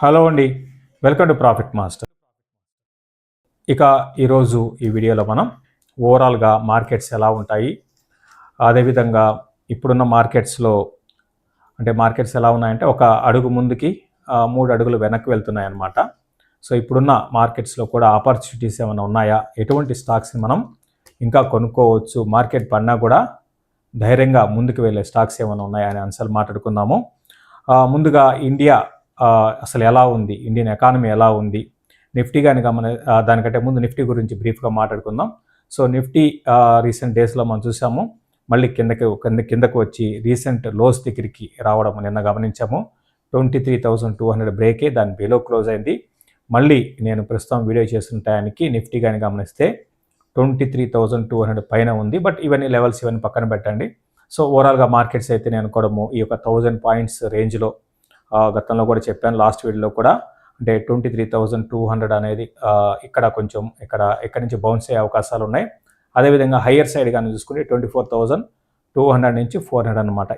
Hello అండి, welcome to profit master. ఇక ఈరోజు ఈ వీడియోలో మనం ఓవరాల్గా మార్కెట్స్ ఎలా ఉంటాయి, అదేవిధంగా ఇప్పుడున్న మార్కెట్స్లో మార్కెట్స్ ఎలా ఉన్నాయంటే ఒక అడుగు ముందుకి 3 అడుగులు వెనక్కి వెళ్తున్నాయి అన్నమాట. సో ఇప్పుడున్న మార్కెట్స్లో కూడా ఆపర్చునిటీస్ ఏమైనా ఉన్నాయా, ఎటువంటి స్టాక్స్ని మనం ఇంకా కొనుక్కోవచ్చు, మార్కెట్ పడినా కూడా ధైర్యంగా ముందుకు వెళ్ళే స్టాక్స్ ఏమైనా ఉన్నాయా అనే అంశాలు మాట్లాడుకుందాము. ముందుగా ఇండియా అసలు ఎలా ఉంది, ఇండియన్ ఎకానమీ ఎలా ఉంది, నిఫ్టీ కానీ దానికంటే ముందు నిఫ్టీ గురించి బ్రీఫ్గా మాట్లాడుకుందాం. సో నిఫ్టీ రీసెంట్ డేస్లో మనం చూసాము, మళ్ళీ కిందకు వచ్చి రీసెంట్ లోస్ దగ్గరికి రావడం నిన్న గమనించాము. 23,200 బ్రేకే దాని బిలో క్లోజ్ అయింది. మళ్ళీ నేను ప్రస్తుతం వీడియో చేస్తున్న టైంకి నిఫ్టీ కానీ గమనిస్తే 23,200 పైన ఉంది. బట్ ఇవన్నీ లెవెల్స్ ఇవన్నీ పక్కన పెట్టండి. సో ఓవరాల్గా మార్కెట్స్ అయితే నేను అనుకోవడము ఈ యొక్క 1000 పాయింట్స్ రేంజ్లో గతంలో కూడా చెప్పాను, లాస్ట్ వీడియోలో కూడా. 23,200 అనేది ఇక్కడ కొంచెం ఇక్కడ నుంచి బౌన్స్ అయ్యే అవకాశాలు ఉన్నాయి. అదేవిధంగా హయ్యర్ సైడ్ కానీ చూసుకుంటే 24,200 నుంచి 400 అనమాట.